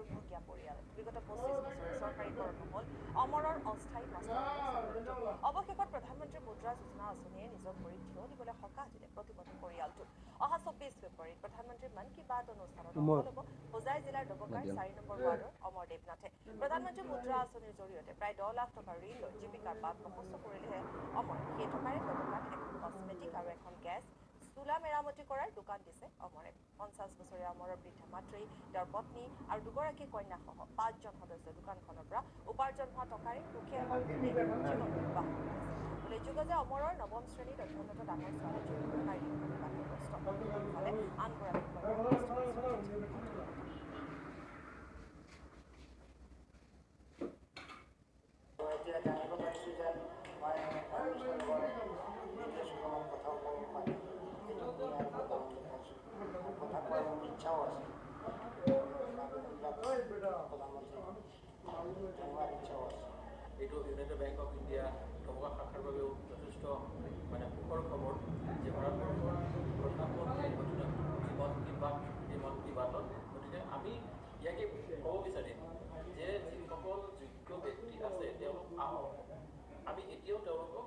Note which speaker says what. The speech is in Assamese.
Speaker 1: দুৰ্ভগীয়া পৰিয়াল বিগত 25 বছৰে চৰকাৰীকৰণ নহল অমৰৰ অস্থায়ী মাষ্টাৰ অৱশেষত প্ৰধানমন্ত্ৰী মুদ্ৰা যোজনা আঁচনিয়ে নিজৰ ভৰিত থিয় দিবলৈ সকাহ দিলে প্ৰতিবন্ধী পৰিয়ালটোক অহা 24 ফেব্ৰুৱাৰীত প্ৰধানমন্ত্ৰীৰ মন কী বাত অনুষ্ঠানত অংশ ল'ব হোজাই জিলাৰ ডবকাৰ 4 নম্বৰ ৱাৰ্ডৰ অমৰ দেৱনাথে প্ৰধানমন্ত্ৰী মুদ্ৰা আঁচনিৰ জৰিয়তে প্ৰায় 10 লাখ টকা ঋণ লৈ জীৱিকাৰ বাট প্ৰশস্ত কৰিলেহে অমৰে সেই টকাৰে ডবকাত এখন কছমেটিক আৰু এখন গেছ চুলা মেৰামতি কৰাৰ দোকান দিছে অমৰে 50 বছৰীয়া অমৰৰ বৃদ্ধা মাতৃ তেওঁৰ পত্নী আৰু দুগৰাকী কন্যাসহ 5জন সদস্য দোকানখনৰ পৰা উপাৰ্জন হোৱা টকাৰে সুখীয়া জীৱন নিৰ্বাহ কৰি আছে উল্লেখযোগ্য যে অমৰৰ নৱম শ্ৰেণীত অধ্যয়নৰত ডাঙৰ ছোৱালীজনী শাৰীৰিক বাধাগ্ৰস্ত ইফালে আনগৰাকী
Speaker 2: এতিয়া জানিব পাৰিছোঁ যে মই নিৰ্দেশসকলক কথাও ক'ব পাৰিম সেইটো শুনি আৰু কথা কোৱাৰ মোৰ ইচ্ছাও আছে প্ৰধানমন্ত্ৰী জনোৱাৰ ইচ্ছাও আছে
Speaker 3: এইটো United Bank of India Doboka শাখাৰ বাবেও যথেষ্ট সুখৰ খবৰ যে ভাৰতবৰ্ষৰ প্ৰধানমন্ত্ৰীৰ মন কী বাতত গতিকে আমি ইয়াকে ক'ব বিচাৰিম যে যিসকল যোগ্য ব্যক্তি আছে তেওঁলোক আহক আমি এতিয়াও তেওঁলোকক